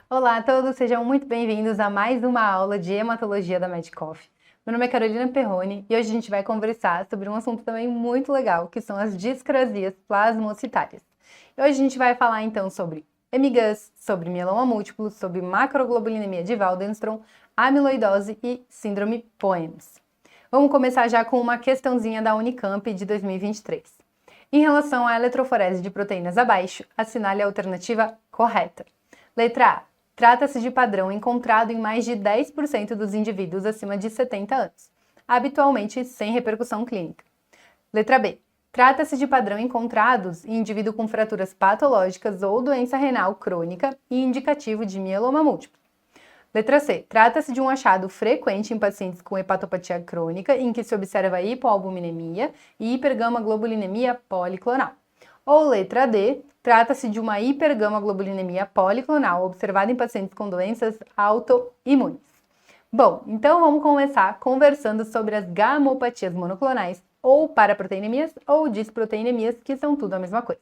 Olá a todos, sejam muito bem-vindos a mais uma aula de hematologia da Medcoff. Meu nome é Carolina Perrone e hoje a gente vai conversar sobre um assunto também muito legal, que são as discrasias plasmocitárias. E hoje a gente vai falar então sobre MGUS, sobre mieloma múltiplo, sobre macroglobulinemia de Waldenstrom, amiloidose e síndrome POEMS. Vamos começar já com uma questãozinha da Unicamp de 2023. Em relação à eletroforese de proteínas abaixo, assinale a alternativa correta. Letra A. Trata-se de padrão encontrado em mais de 10% dos indivíduos acima de 70 anos, habitualmente sem repercussão clínica. Letra B. Trata-se de padrão encontrados em indivíduo com fraturas patológicas ou doença renal crônica e indicativo de mieloma múltiplo. Letra C. Trata-se de um achado frequente em pacientes com hepatopatia crônica em que se observa hipoalbuminemia e hipergamaglobulinemia policlonal. Ou letra D, trata-se de uma hipergamaglobulinemia policlonal observada em pacientes com doenças autoimunes. Bom, então vamos começar conversando sobre as gamopatias monoclonais, ou paraproteinemias ou disproteinemias, que são tudo a mesma coisa.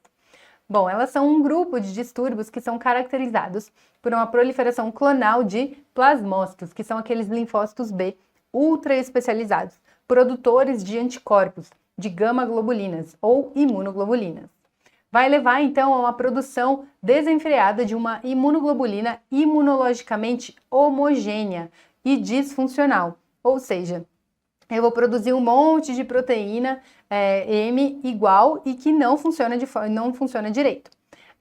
Bom, elas são um grupo de distúrbios que são caracterizados por uma proliferação clonal de plasmócitos, que são aqueles linfócitos B ultra especializados, produtores de anticorpos, de gama-globulinas ou imunoglobulinas. Vai levar, então, a uma produção desenfreada de uma imunoglobulina imunologicamente homogênea e disfuncional. Ou seja, eu vou produzir um monte de proteína M igual e que não funciona direito.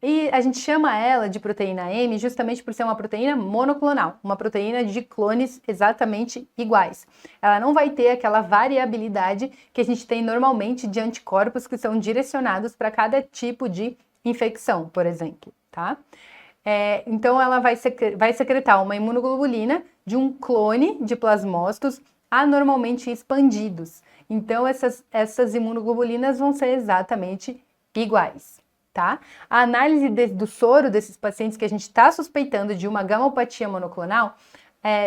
E a gente chama ela de proteína M justamente por ser uma proteína monoclonal, uma proteína de clones exatamente iguais. Ela não vai ter aquela variabilidade que a gente tem normalmente de anticorpos que são direcionados para cada tipo de infecção, por exemplo, tá? Então ela vai secretar uma imunoglobulina de um clone de plasmócitos anormalmente expandidos. Então essas imunoglobulinas vão ser exatamente iguais. Tá? A análise do soro desses pacientes que a gente está suspeitando de uma gamopatia monoclonal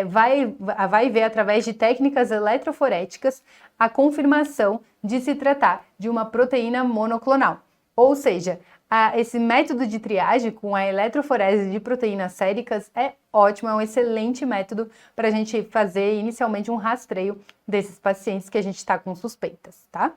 vai ver através de técnicas eletroforéticas a confirmação de se tratar de uma proteína monoclonal. Ou seja, esse método de triagem com a eletroforese de proteínas séricas é ótimo, é um excelente método para a gente fazer inicialmente um rastreio desses pacientes que a gente está com suspeitas, tá?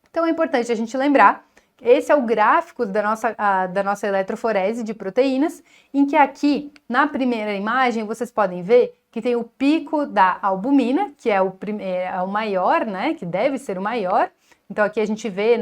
Então é importante a gente lembrar. Esse é o gráfico da nossa eletroforese de proteínas, em que aqui, na primeira imagem, vocês podem ver que tem o pico da albumina, que é o maior, né, que deve ser o maior. Então aqui a gente vê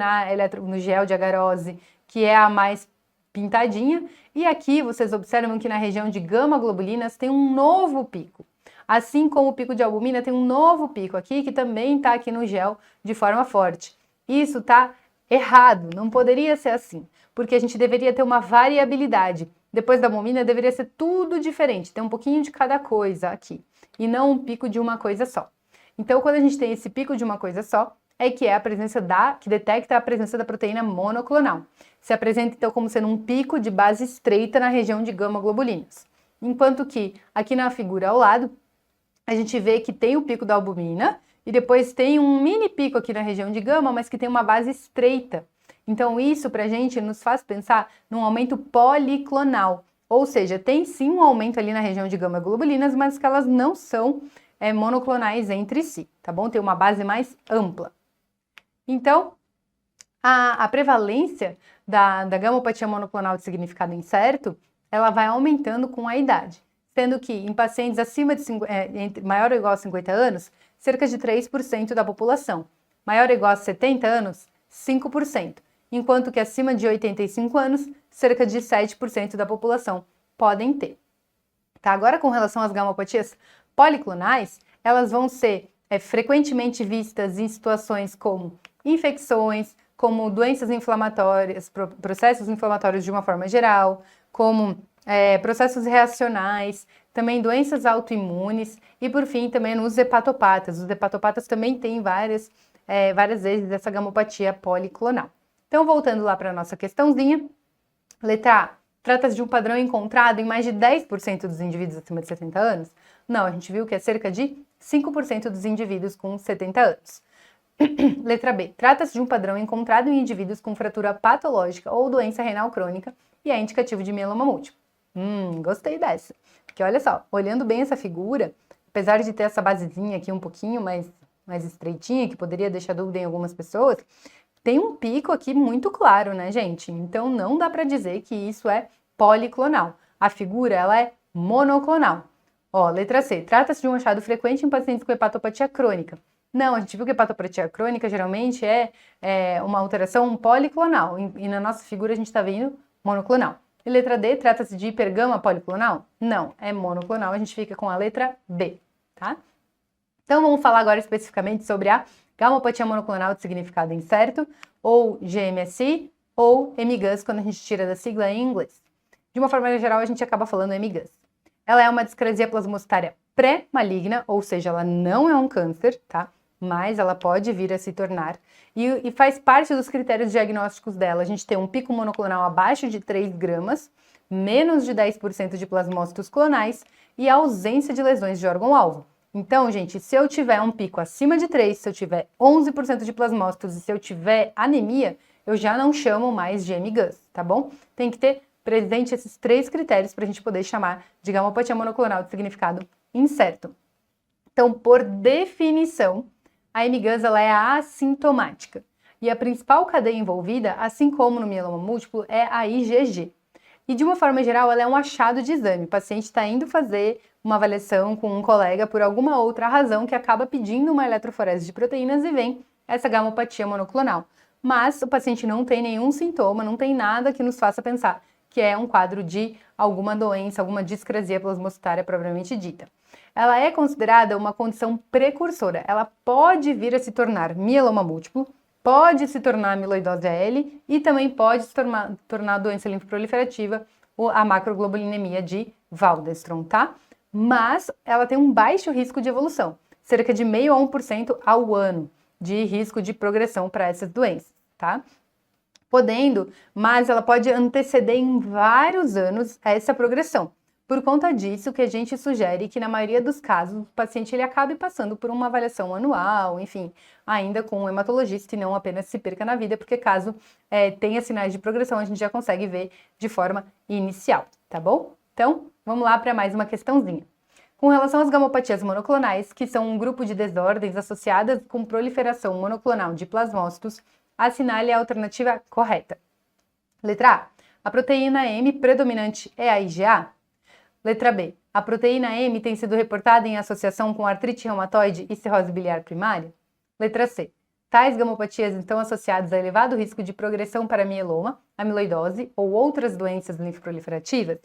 no gel de agarose, que é a mais pintadinha, e aqui vocês observam que na região de gama-globulinas tem um novo pico. Assim como o pico de albumina tem um novo pico aqui, que também está aqui no gel de forma forte. Isso está errado, não poderia ser assim, porque a gente deveria ter uma variabilidade. Depois da albumina deveria ser tudo diferente, ter um pouquinho de cada coisa aqui, e não um pico de uma coisa só. Então, quando a gente tem esse pico de uma coisa só, que é a presença que detecta a presença da proteína monoclonal. Se apresenta então como sendo um pico de base estreita na região de gama-globulinas. Enquanto que aqui na figura ao lado, a gente vê que tem o pico da albumina, e depois tem um mini pico aqui na região de gama, mas que tem uma base estreita. Então isso pra gente nos faz pensar num aumento policlonal, ou seja, tem sim um aumento ali na região de gama-globulinas, mas que elas não são monoclonais entre si, tá bom? Tem uma base mais ampla. Então, a prevalência da gamopatia monoclonal de significado incerto, ela vai aumentando com a idade, sendo que em pacientes acima de maior ou igual a 50 anos, cerca de 3% da população. Maior ou igual a 70 anos, 5%. Enquanto que acima de 85 anos, cerca de 7% da população podem ter. Tá? Agora, com relação às gamopatias policlonais, elas vão ser frequentemente vistas em situações como infecções, como doenças inflamatórias, processos inflamatórios de uma forma geral, como processos reacionais, também doenças autoimunes e, por fim, também nos hepatopatas. Os hepatopatas também têm várias vezes essa gamopatia policlonal. Então, voltando lá para a nossa questãozinha, letra A, trata-se de um padrão encontrado em mais de 10% dos indivíduos acima de 70 anos? Não, a gente viu que é cerca de 5% dos indivíduos com 70 anos. Letra B, trata-se de um padrão encontrado em indivíduos com fratura patológica ou doença renal crônica e é indicativo de mieloma múltiplo. Gostei dessa. Porque olha só, olhando bem essa figura, apesar de ter essa basezinha aqui um pouquinho mais estreitinha, que poderia deixar dúvida em algumas pessoas, tem um pico aqui muito claro, né, gente? Então não dá para dizer que isso é policlonal. A figura, ela é monoclonal. Ó, letra C. Trata-se de um achado frequente em pacientes com hepatopatia crônica. Não, a gente viu que hepatopatia crônica geralmente é uma alteração policlonal. E na nossa figura a gente está vendo monoclonal. E letra D, trata-se de hipergama policlonal? Não, é monoclonal, a gente fica com a letra B, tá? Então vamos falar agora especificamente sobre a gamopatia monoclonal de significado incerto, ou GMSI, ou MGUS, quando a gente tira da sigla em inglês. De uma forma geral, a gente acaba falando MGUS. Ela é uma discrasia plasmocitária pré-maligna, ou seja, ela não é um câncer, tá? Mas ela pode vir a se tornar, e faz parte dos critérios diagnósticos dela. A gente tem um pico monoclonal abaixo de 3 gramas, menos de 10% de plasmócitos clonais e ausência de lesões de órgão-alvo. Então, gente, se eu tiver um pico acima de 3, se eu tiver 11% de plasmócitos e se eu tiver anemia, eu já não chamo mais de MGUS, tá bom? Tem que ter presente esses 3 critérios para a gente poder chamar de gamopatia monoclonal de significado incerto. Então, por definição, a MGUS ela é assintomática. E a principal cadeia envolvida, assim como no mieloma múltiplo, é a IgG. E de uma forma geral, ela é um achado de exame. O paciente está indo fazer uma avaliação com um colega por alguma outra razão que acaba pedindo uma eletroforese de proteínas e vem essa gamopatia monoclonal. Mas o paciente não tem nenhum sintoma, não tem nada que nos faça pensar que é um quadro de alguma doença, alguma discrasia plasmocitária propriamente dita. Ela é considerada uma condição precursora. Ela pode vir a se tornar mieloma múltiplo, pode se tornar amiloidose AL e também pode se tornar doença linfoproliferativa, a macroglobulinemia de Waldenstrom, tá? Mas ela tem um baixo risco de evolução, cerca de 0,5% a 1% ao ano de risco de progressão para essas doenças, tá? Mas ela pode anteceder em vários anos essa progressão. Por conta disso, que a gente sugere que, na maioria dos casos, o paciente ele acabe passando por uma avaliação anual, enfim, ainda com um hematologista e não apenas se perca na vida, porque caso tenha sinais de progressão, a gente já consegue ver de forma inicial, tá bom? Então, vamos lá para mais uma questãozinha. Com relação às gamopatias monoclonais, que são um grupo de desordens associadas com proliferação monoclonal de plasmócitos, assinale a alternativa correta. Letra A proteína M predominante é a IgA? Letra B. A proteína M tem sido reportada em associação com artrite reumatoide e cirrose biliar primária? Letra C. Tais gamopatias estão associadas a elevado risco de progressão para mieloma, amiloidose ou outras doenças linfoproliferativas?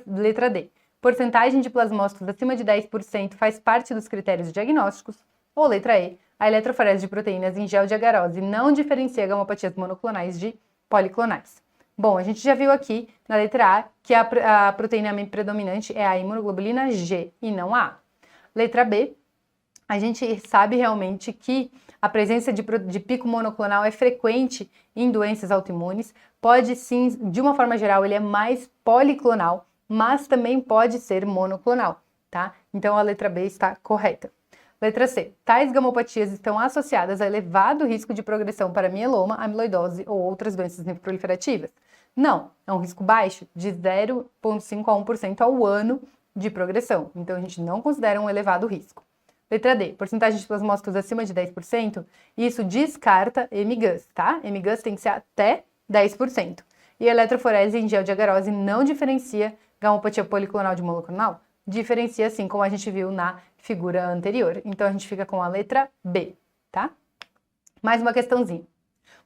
Letra D. Porcentagem de plasmócitos acima de 10% faz parte dos critérios diagnósticos? Ou letra E. A eletroforese de proteínas em gel de agarose não diferencia gamopatias monoclonais de policlonais? Bom, a gente já viu aqui na letra A que a proteína M predominante é a imunoglobulina G e não a A. Letra B, a gente sabe realmente que a presença de pico monoclonal é frequente em doenças autoimunes. Pode sim, de uma forma geral, ele é mais policlonal, mas também pode ser monoclonal, tá? Então a letra B está correta. Letra C. Tais gamopatias estão associadas a elevado risco de progressão para mieloma, amiloidose ou outras doenças linfoproliferativas? Não, é um risco baixo, de 0,5% a 1% ao ano de progressão. Então, a gente não considera um elevado risco. Letra D. Porcentagem de plasmócitos acima de 10%, isso descarta MGUS, tá? MGUS tem que ser até 10%. E a eletroforese em gel de agarose não diferencia gamopatia policlonal de monoclonal? Diferencia sim, como a gente viu na figura anterior. Então, a gente fica com a letra B, tá? Mais uma questãozinha.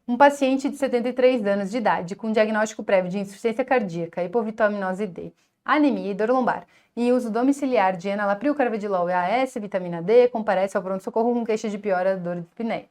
Um paciente de 73 anos de idade com diagnóstico prévio de insuficiência cardíaca, hipovitaminose D, anemia e dor lombar e uso domiciliar de enalapril, carvedilol e AS, vitamina D, comparece ao pronto-socorro com queixa de piora da dor de espinéia.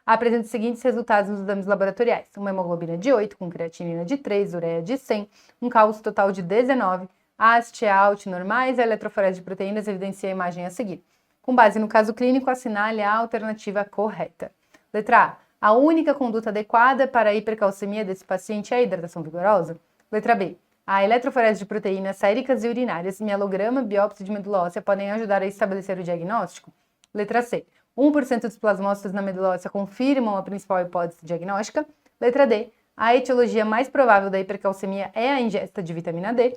Apresenta os seguintes resultados nos exames laboratoriais: uma hemoglobina de 8, com creatinina de 3, ureia de 100, um cálcio total de 19, AST e ALT normais, a eletroforese de proteínas evidencia a imagem a seguir. Com base no caso clínico, assinale a alternativa correta. Letra A. A única conduta adequada para a hipercalcemia desse paciente é a hidratação vigorosa? Letra B. A eletroforese de proteínas séricas e urinárias, mielograma, biópsia de medula óssea podem ajudar a estabelecer o diagnóstico? Letra C. 1% dos plasmócitos na medula óssea confirmam a principal hipótese diagnóstica? Letra D. A etiologia mais provável da hipercalcemia é a ingesta de vitamina D?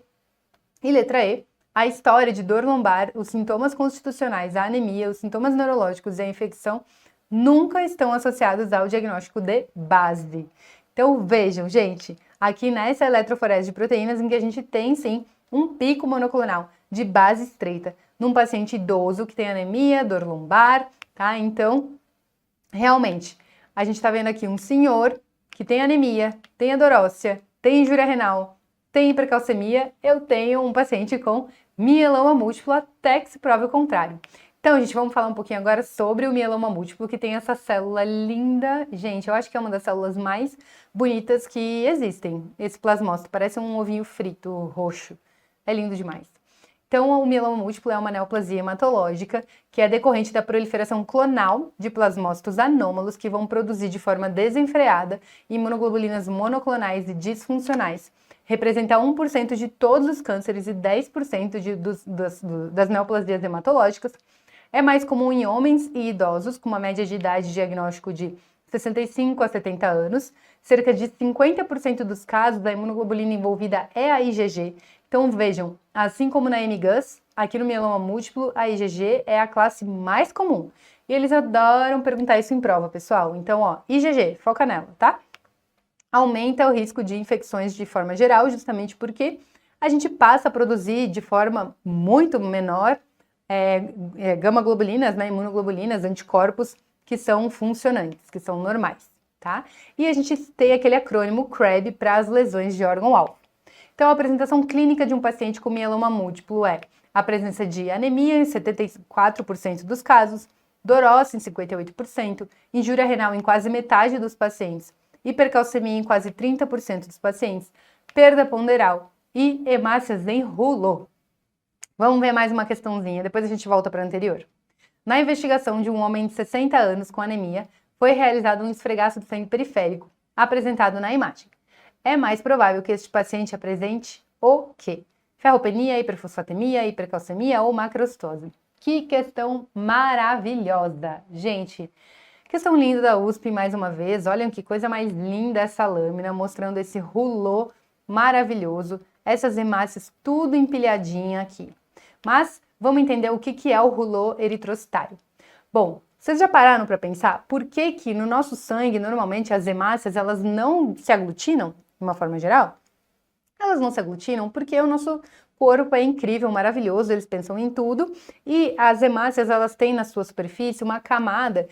E letra E, a história de dor lombar, os sintomas constitucionais, a anemia, os sintomas neurológicos e a infecção nunca estão associados ao diagnóstico de base. Então vejam, gente, aqui nessa eletroforese de proteínas em que a gente tem sim um pico monoclonal de base estreita num paciente idoso que tem anemia, dor lombar, tá? Então, realmente, a gente está vendo aqui um senhor que tem anemia, tem adorócia, tem injúria renal, tem hipercalcemia, eu tenho um paciente com mieloma múltiplo até que se prove o contrário. Então, gente, vamos falar um pouquinho agora sobre o mieloma múltiplo, que tem essa célula linda. Gente, eu acho que é uma das células mais bonitas que existem. Esse plasmócito parece um ovinho frito roxo. É lindo demais. Então, o mieloma múltiplo é uma neoplasia hematológica que é decorrente da proliferação clonal de plasmócitos anômalos que vão produzir de forma desenfreada imunoglobulinas monoclonais e disfuncionais. Representa 1% de todos os cânceres e 10% das neoplasias hematológicas. É mais comum em homens e idosos, com uma média de idade de diagnóstico de 65 a 70 anos. Cerca de 50% dos casos, a imunoglobulina envolvida é a IgG. Então vejam, assim como na MGUS, aqui no mieloma múltiplo, a IgG é a classe mais comum. E eles adoram perguntar isso em prova, pessoal. Então, ó, IgG, foca nela, tá? Aumenta o risco de infecções de forma geral, justamente porque a gente passa a produzir de forma muito menor gama-globulinas, né, imunoglobulinas, anticorpos que são funcionantes, que são normais, tá? E a gente tem aquele acrônimo CREB para as lesões de órgão-alvo. Então, a apresentação clínica de um paciente com mieloma múltiplo é a presença de anemia em 74% dos casos, dorócia em 58%, injúria renal em quase metade dos pacientes, hipercalcemia em quase 30% dos pacientes, perda ponderal e hemácias em rulo. Vamos ver mais uma questãozinha, depois a gente volta para a anterior. Na investigação de um homem de 60 anos com anemia, foi realizado um esfregaço de sangue periférico, apresentado na imagem. É mais provável que este paciente apresente o quê? Ferropenia, hiperfosfatemia, hipercalcemia ou macrocitose. Que questão maravilhosa! Gente, questão linda da USP mais uma vez. Olhem que coisa mais linda essa lâmina, mostrando esse rulô maravilhoso, essas hemácias tudo empilhadinha aqui. Mas vamos entender o que é o rulô eritrocitário. Bom, vocês já pararam para pensar por que no nosso sangue, normalmente, as hemácias elas não se aglutinam, de uma forma geral? Elas não se aglutinam porque o nosso corpo é incrível, maravilhoso, eles pensam em tudo, e as hemácias elas têm na sua superfície uma camada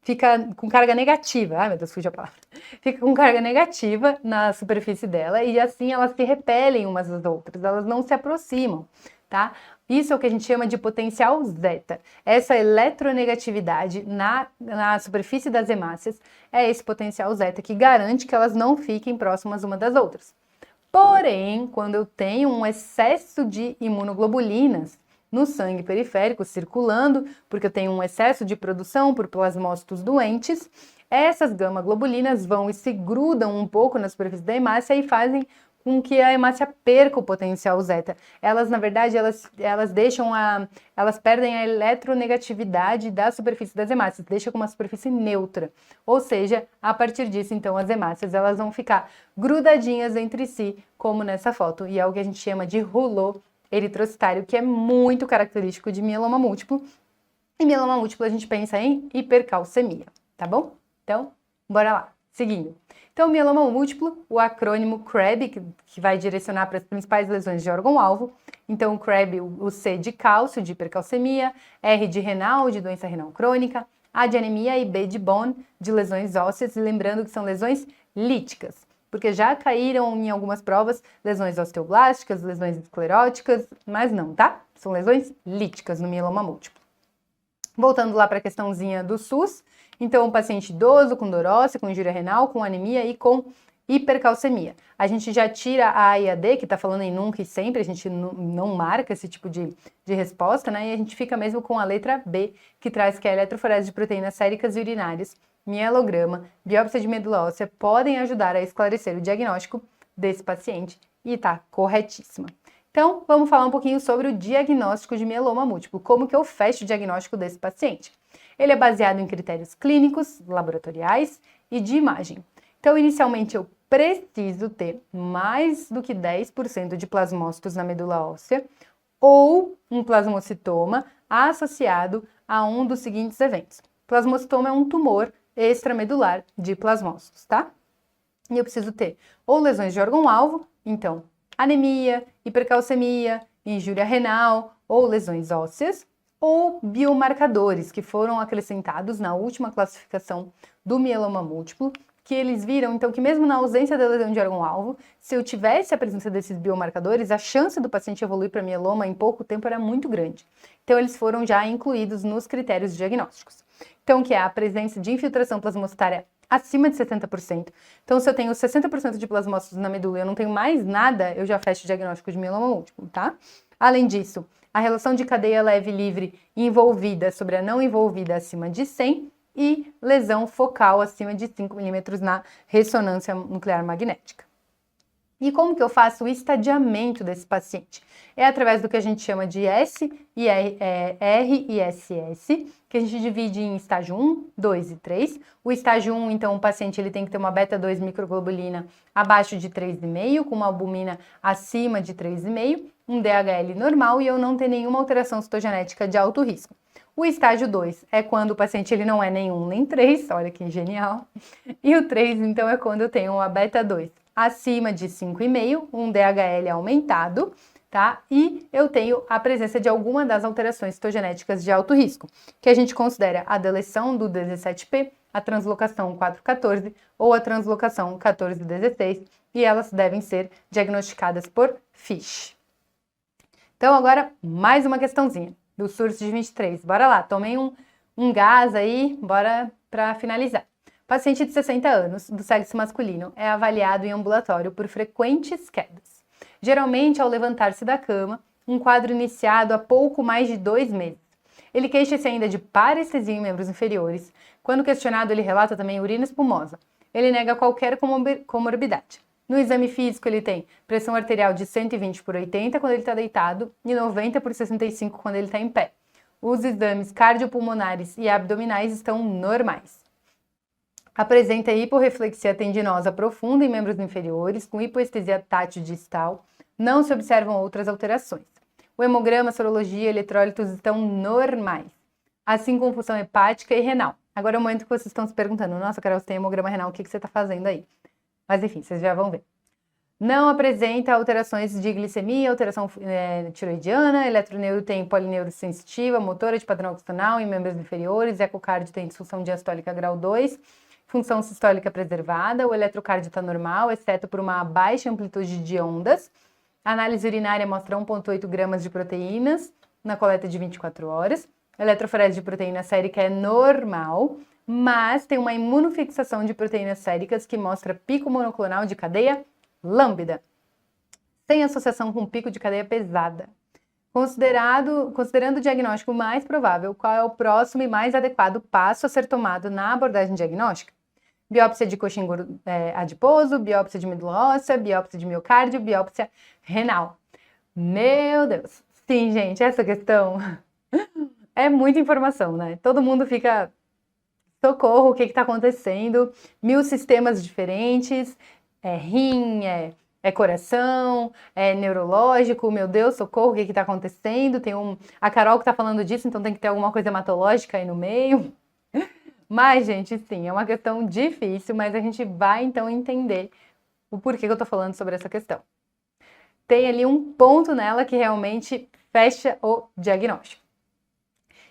fica com carga negativa. Ai, meu Deus, fugiu a palavra. Fica com carga negativa na superfície dela e assim elas se repelem umas das outras, elas não se aproximam, tá? Isso é o que a gente chama de potencial zeta. Essa eletronegatividade na superfície das hemácias é esse potencial zeta que garante que elas não fiquem próximas uma das outras. Porém, quando eu tenho um excesso de imunoglobulinas no sangue periférico circulando, porque eu tenho um excesso de produção por plasmócitos doentes, essas gama-globulinas vão e se grudam um pouco na superfície da hemácia e fazem com que a hemácia perca o potencial zeta. Elas, na verdade, elas perdem a eletronegatividade da superfície das hemácias, deixa com uma superfície neutra. Ou seja, a partir disso, então, as hemácias elas vão ficar grudadinhas entre si, como nessa foto, e é o que a gente chama de rulô eritrocitário, que é muito característico de mieloma múltiplo. E mieloma múltiplo a gente pensa em hipercalcemia, tá bom? Então, bora lá, seguindo. Então, mieloma múltiplo, o acrônimo CREB, que vai direcionar para as principais lesões de órgão-alvo. Então, o CREB, o C de cálcio, de hipercalcemia, R de renal, de doença renal crônica, A de anemia e B de bone, de lesões ósseas, e lembrando que são lesões líticas, porque já caíram em algumas provas lesões osteoblásticas, lesões escleróticas, mas não, tá? São lesões líticas no mieloma múltiplo. Voltando lá para a questãozinha do SUS, então um paciente idoso com dorócia, com injúria renal, com anemia e com hipercalcemia. A gente já tira a A e a D, que está falando em nunca e sempre, a gente não marca esse tipo de resposta, né? E a gente fica mesmo com a letra B, que traz que a eletroforese de proteínas séricas e urinárias, mielograma, biópsia de medula óssea podem ajudar a esclarecer o diagnóstico desse paciente e tá corretíssima. Então, vamos falar um pouquinho sobre o diagnóstico de mieloma múltiplo, como que eu fecho o diagnóstico desse paciente. Ele é baseado em critérios clínicos, laboratoriais e de imagem. Então, inicialmente, eu preciso ter mais do que 10% de plasmócitos na medula óssea ou um plasmocitoma associado a um dos seguintes eventos. Plasmocitoma é um tumor extramedular de plasmócitos, tá? E eu preciso ter ou lesões de órgão-alvo, então anemia, hipercalcemia, injúria renal ou lesões ósseas, ou biomarcadores que foram acrescentados na última classificação do mieloma múltiplo, que eles viram, então, que mesmo na ausência da lesão de órgão-alvo, se eu tivesse a presença desses biomarcadores, a chance do paciente evoluir para mieloma em pouco tempo era muito grande. Então, eles foram já incluídos nos critérios diagnósticos. Então, que é a presença de infiltração plasmocitária acima de 70%. Então, se eu tenho 60% de plasmócitos na medula e eu não tenho mais nada, eu já fecho o diagnóstico de mieloma múltiplo, tá? Além disso, a relação de cadeia leve livre envolvida sobre a não envolvida acima de 100 e lesão focal acima de 5 milímetros na ressonância nuclear magnética. E como que eu faço o estadiamento desse paciente? É através do que a gente chama de RISS, que a gente divide em estágio 1, 2 e 3. O estágio 1, então, o paciente ele tem que ter uma beta-2 microglobulina abaixo de 3,5, com uma albumina acima de 3,5, um DHL normal e eu não ter nenhuma alteração citogenética de alto risco. O estágio 2 é quando o paciente ele não é nenhum nem 3, olha que genial. E o 3, então, é quando eu tenho uma beta-2 acima de 5,5, um DHL aumentado, tá? E eu tenho a presença de alguma das alterações citogenéticas de alto risco, que a gente considera a deleção do 17P, a translocação 414 ou a translocação 1416, e elas devem ser diagnosticadas por FISH. Então, agora, mais uma questãozinha do SURS de 23. Bora lá, tomei um gás aí, bora para finalizar. Paciente de 60 anos, do sexo masculino, é avaliado em ambulatório por frequentes quedas. Geralmente, ao levantar-se da cama, um quadro iniciado há pouco mais de 2 meses. Ele queixa-se ainda de parestesia em membros inferiores. Quando questionado, ele relata também urina espumosa. Ele nega qualquer comorbidade. No exame físico, ele tem pressão arterial de 120 por 80 quando ele está deitado e 90 por 65 quando ele está em pé. Os exames cardiopulmonares e abdominais estão normais. Apresenta hiporreflexia tendinosa profunda em membros inferiores, com hipoestesia tátil distal. Não se observam outras alterações. O hemograma, sorologia e eletrólitos estão normais, assim como função hepática e renal. Agora é o momento que vocês estão se perguntando, nossa, Carol, você tem hemograma renal, o que você está fazendo aí? Mas enfim, vocês já vão ver. Não apresenta alterações de glicemia, alteração tiroidiana, eletroneuro tem polineuro sensitiva, motora de padrão occitanal em membros inferiores, ecocardio tem disfunção diastólica grau 2, função sistólica preservada, o eletrocardio está normal, exceto por uma baixa amplitude de ondas. A análise urinária mostra 1,8 gramas de proteínas na coleta de 24 horas. A eletroforese de proteína sérica é normal, mas tem uma imunofixação de proteínas séricas que mostra pico monoclonal de cadeia lambda, sem associação com pico de cadeia pesada. Considerando o diagnóstico mais provável, qual é o próximo e mais adequado passo a ser tomado na abordagem diagnóstica? Biópsia de coxim adiposo, biópsia de medula óssea, biópsia de miocárdio, biópsia renal. Meu Deus! Sim, gente, essa questão é muita informação, né? Todo mundo fica, socorro, o que está acontecendo? 1000 sistemas diferentes, rim, coração, neurológico, meu Deus, socorro, o que está acontecendo? Tem a Carol que está falando disso, então tem que ter alguma coisa hematológica aí no meio. Mas, gente, sim, é uma questão difícil, mas a gente vai, então, entender o porquê que eu tô falando sobre essa questão. Tem ali um ponto nela que realmente fecha o diagnóstico.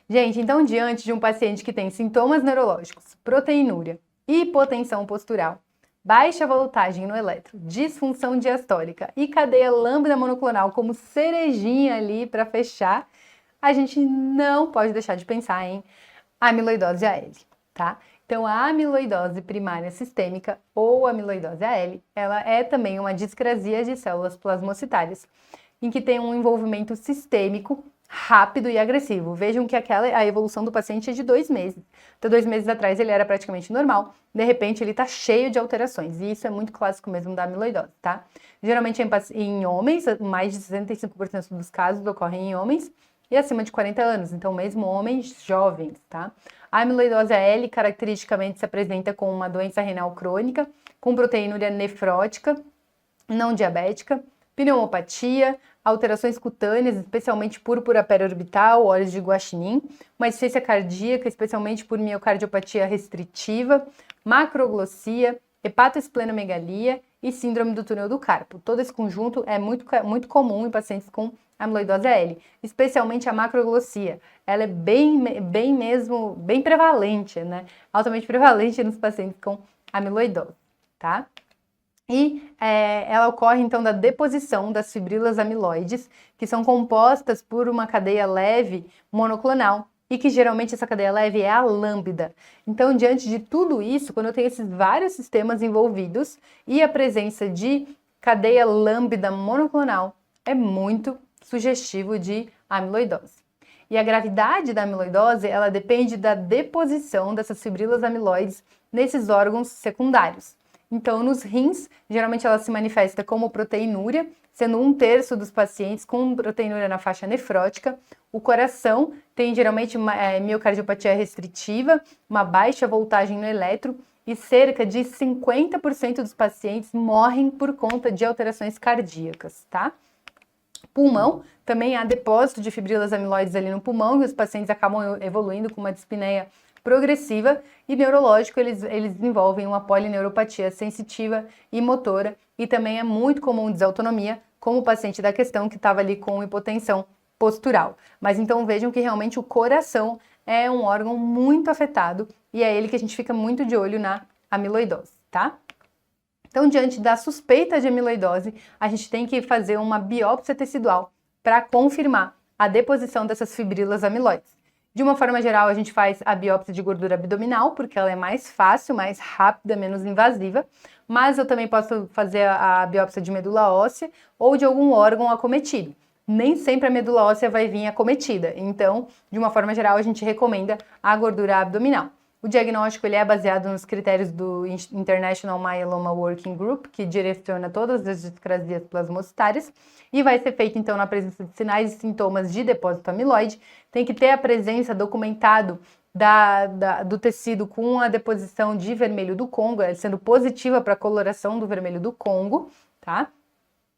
Gente, então, diante de um paciente que tem sintomas neurológicos, proteinúria, hipotensão postural, baixa voltagem no eletro, disfunção diastólica e cadeia lambda monoclonal como cerejinha ali para fechar, a gente não pode deixar de pensar em amiloidose AL. Tá? Então, a amiloidose primária sistêmica ou amiloidose AL, ela é também uma discrasia de células plasmocitárias, em que tem um envolvimento sistêmico rápido e agressivo. Vejam que a evolução do paciente é de 2 meses. Então, 2 meses atrás ele era praticamente normal, de repente ele está cheio de alterações, e isso é muito clássico mesmo da amiloidose, tá? Geralmente em homens, mais de 65% dos casos ocorrem em homens, e acima de 40 anos, então mesmo homens jovens, tá? A amiloidose AL caracteristicamente se apresenta com uma doença renal crônica, com proteinúria nefrótica, não diabética, pneumopatia, alterações cutâneas, especialmente púrpura periorbital, óleos de guaxinim, uma insuficiência cardíaca, especialmente por miocardiopatia restritiva, macroglossia, hepatoesplenomegalia e síndrome do túnel do carpo. Todo esse conjunto é muito comum em pacientes com amiloidose AL, especialmente a macroglossia. Ela é bem prevalente, né? Altamente prevalente nos pacientes com amiloidose, tá? E ela ocorre, então, da deposição das fibrilas amiloides, que são compostas por uma cadeia leve monoclonal, e que geralmente essa cadeia leve é a lambda. Então, diante de tudo isso, quando eu tenho esses vários sistemas envolvidos e a presença de cadeia lambda monoclonal, é muito sugestivo de amiloidose. E a gravidade da amiloidose, ela depende da deposição dessas fibrilas amiloides nesses órgãos secundários. Então, nos rins, geralmente ela se manifesta como proteinúria, sendo 1/3 dos pacientes com proteinúria na faixa nefrótica. O coração tem geralmente miocardiopatia restritiva, uma baixa voltagem no eletro, e cerca de 50% dos pacientes morrem por conta de alterações cardíacas, tá? Pulmão, também há depósito de fibrilas amiloides ali no pulmão, e os pacientes acabam evoluindo com uma dispneia progressiva, e neurológico, eles desenvolvem uma polineuropatia sensitiva e motora, e também é muito comum desautonomia, como o paciente da questão que estava ali com hipotensão postural. Mas então vejam que realmente o coração é um órgão muito afetado, e é ele que a gente fica muito de olho na amiloidose, tá? Então, diante da suspeita de amiloidose, a gente tem que fazer uma biópsia tecidual para confirmar a deposição dessas fibrilas amiloides. De uma forma geral, a gente faz a biópsia de gordura abdominal, porque ela é mais fácil, mais rápida, menos invasiva, mas eu também posso fazer a biópsia de medula óssea ou de algum órgão acometido. Nem sempre a medula óssea vai vir acometida, então, de uma forma geral, a gente recomenda a gordura abdominal. O diagnóstico ele é baseado nos critérios do International Myeloma Working Group, que direciona todas as discrasias plasmocitárias, e vai ser feito então na presença de sinais e sintomas de depósito amiloide. Tem que ter a presença documentado do tecido com a deposição de vermelho do Congo, sendo positiva para a coloração do vermelho do Congo, tá?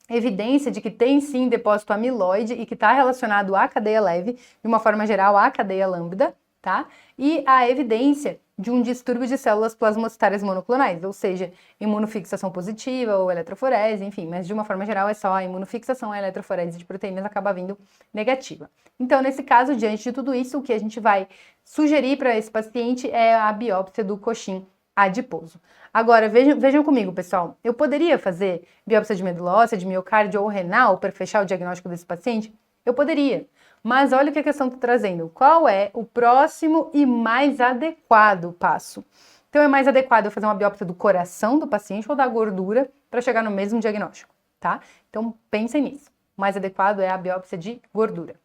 Evidência de que tem sim depósito amiloide e que está relacionado à cadeia leve, de uma forma geral à cadeia lambda, tá? E a evidência de um distúrbio de células plasmocitárias monoclonais, ou seja, imunofixação positiva ou eletroforese, enfim, mas de uma forma geral é só a imunofixação, a eletroforese de proteínas acaba vindo negativa. Então, nesse caso, diante de tudo isso, o que a gente vai sugerir para esse paciente é a biópsia do coxim adiposo. Agora, vejam comigo, pessoal, eu poderia fazer biópsia de medula óssea, de miocárdio ou renal para fechar o diagnóstico desse paciente? Eu poderia. Mas olha o que a questão está trazendo. Qual é o próximo e mais adequado passo? Então, é mais adequado eu fazer uma biópsia do coração do paciente ou da gordura para chegar no mesmo diagnóstico, tá? Então, pensem nisso. O mais adequado é a biópsia de gordura.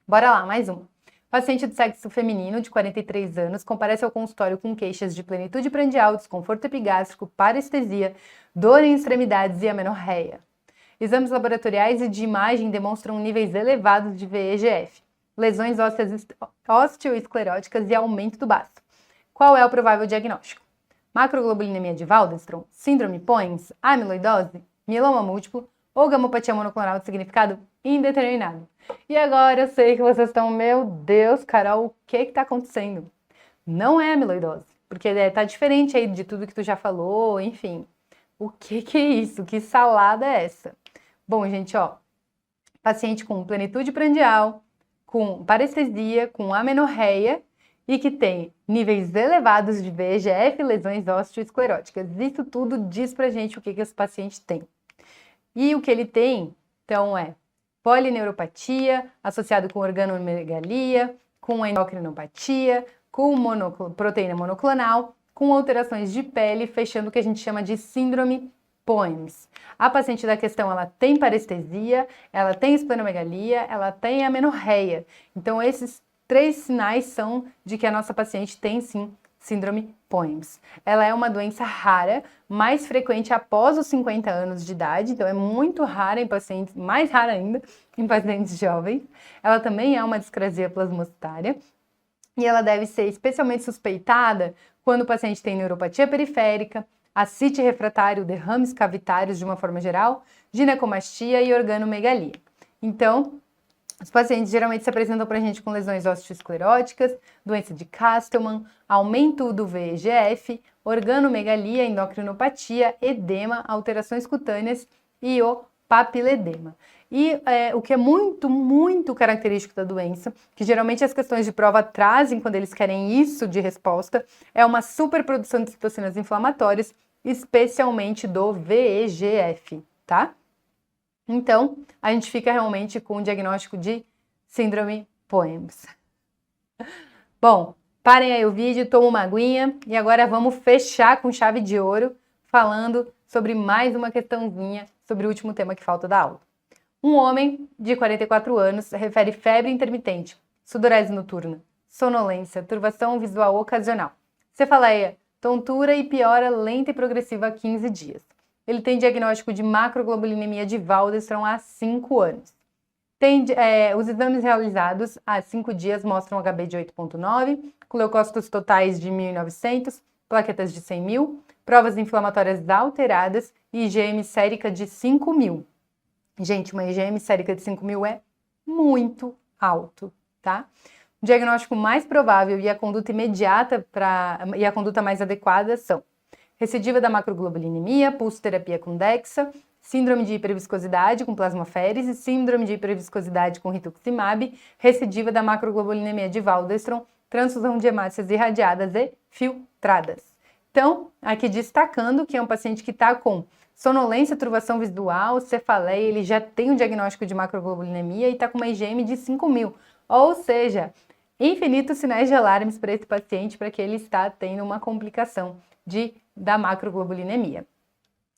Bora lá, mais uma. Paciente de sexo feminino de 43 anos comparece ao consultório com queixas de plenitude prandial, desconforto epigástrico, parestesia, dor em extremidades e amenorreia. Exames laboratoriais e de imagem demonstram níveis elevados de VEGF, lesões ósseas osteoescleróticas e aumento do baço. Qual é o provável diagnóstico? Macroglobulinemia de Waldenstrom, síndrome Poins, amiloidose, mieloma múltiplo ou gamopatia monoclonal de significado indeterminado. E agora eu sei que vocês estão, meu Deus, Carol, o que está acontecendo? Não é amiloidose, porque está diferente aí de tudo que tu já falou, enfim. O que é isso? Que salada é essa? Bom, gente, ó, paciente com plenitude prandial, com parestesia, com amenorreia e que tem níveis elevados de VEGF e lesões osteoescleróticas. Isso tudo diz pra gente o que esse paciente tem. E o que ele tem, então, é polineuropatia, associado com organomegalia, com endocrinopatia, com proteína monoclonal, com alterações de pele, fechando o que a gente chama de síndrome Poins. A paciente da questão, ela tem parestesia, ela tem esplenomegalia, ela tem amenorreia. Então, esses 3 sinais são de que a nossa paciente tem, sim, síndrome Poins. Ela é uma doença rara, mais frequente após os 50 anos de idade, então é muito rara em pacientes, mais rara ainda, em pacientes jovens. Ela também é uma discrasia plasmocitária e ela deve ser especialmente suspeitada quando o paciente tem neuropatia periférica, ascite refratário, derrames cavitários de uma forma geral, ginecomastia e organomegalia. Então, os pacientes geralmente se apresentam para a gente com lesões osteoescleróticas, doença de Castleman, aumento do VEGF, organomegalia, endocrinopatia, edema, alterações cutâneas e o papiledema. E o que é muito, muito característico da doença, que geralmente as questões de prova trazem quando eles querem isso de resposta, é uma superprodução de citocinas inflamatórias, especialmente do VEGF, tá? Então, a gente fica realmente com o diagnóstico de síndrome POEMS. Bom, parem aí o vídeo, tomem uma aguinha e agora vamos fechar com chave de ouro falando sobre mais uma questãozinha sobre o último tema que falta da aula. Um homem de 44 anos refere febre intermitente, sudorese noturna, sonolência, turvação visual ocasional, cefaleia, tontura e piora lenta e progressiva a 15 dias. Ele tem diagnóstico de macroglobulinemia de Waldenström há 5 anos. Os exames realizados há 5 dias mostram HB de 8,9, com leucócitos totais de 1.900, plaquetas de 100.000, provas inflamatórias alteradas e IgM sérica de 5.000. Gente, uma IgM sérica de 5.000 é muito alto, tá? O diagnóstico mais provável e a conduta imediata e a conduta mais adequada são recidiva da macroglobulinemia, pulsoterapia com Dexa, síndrome de hiperviscosidade com plasmaférese, síndrome de hiperviscosidade com rituximab, recidiva da macroglobulinemia de Waldenström, transfusão de hemácias irradiadas e filtradas. Então, aqui destacando que é um paciente que está com sonolência, turvação visual, cefaleia, ele já tem um diagnóstico de macroglobulinemia e está com uma IgM de 5.000, ou seja, infinitos sinais de alarmes para esse paciente para que ele está tendo uma complicação da macroglobulinemia.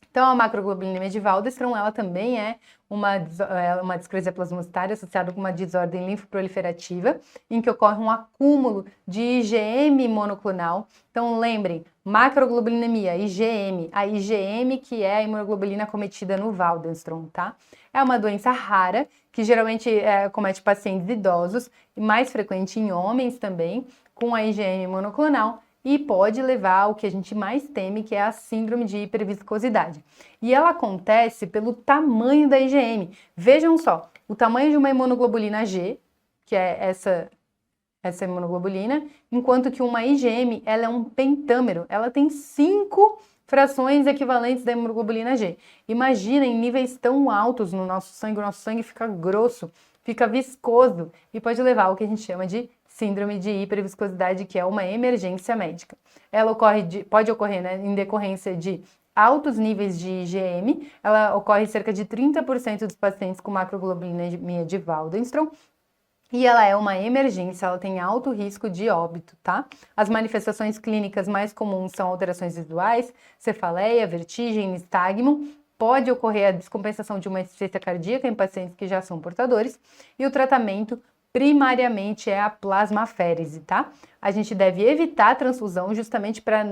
Então, a macroglobulinemia de Waldenström, ela também é uma discrasia plasmocitária associada com uma desordem linfoproliferativa, em que ocorre um acúmulo de IgM monoclonal. Então, lembrem, macroglobulinemia, IgM, a IgM que é a imunoglobulina cometida no Waldenström, tá? É uma doença rara, que geralmente comete pacientes idosos, e mais frequente em homens também, com a IgM monoclonal, e pode levar ao que a gente mais teme, que é a síndrome de hiperviscosidade. E ela acontece pelo tamanho da IgM. Vejam só, o tamanho de uma imunoglobulina G, que é essa imunoglobulina, enquanto que uma IgM, ela é um pentâmero, ela tem 5 frações equivalentes da imunoglobulina G. Imagina em níveis tão altos no nosso sangue fica grosso, fica viscoso e pode levar ao que a gente chama de síndrome de hiperviscosidade, que é uma emergência médica. Ela pode ocorrer, né, em decorrência de altos níveis de IgM, ela ocorre em cerca de 30% dos pacientes com macroglobulinemia de Waldenström, e ela é uma emergência, ela tem alto risco de óbito, tá? As manifestações clínicas mais comuns são alterações visuais, cefaleia, vertigem, nistagmo. Pode ocorrer a descompensação de uma insuficiência cardíaca em pacientes que já são portadores, e o tratamento primariamente é a plasmaférese, tá? A gente deve evitar a transfusão justamente para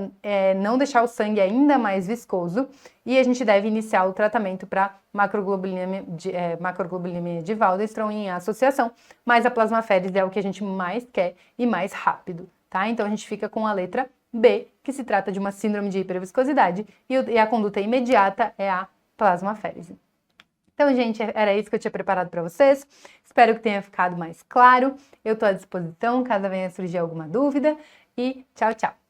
não deixar o sangue ainda mais viscoso, e a gente deve iniciar o tratamento para macroglobulinemia de Waldenström em associação, mas a plasmaférese é o que a gente mais quer e mais rápido, tá? Então a gente fica com a letra B, que se trata de uma síndrome de hiperviscosidade, e a conduta imediata é a plasmaférese. Então, gente, era isso que eu tinha preparado para vocês. Espero que tenha ficado mais claro. Eu estou à disposição caso venha surgir alguma dúvida. E tchau, tchau!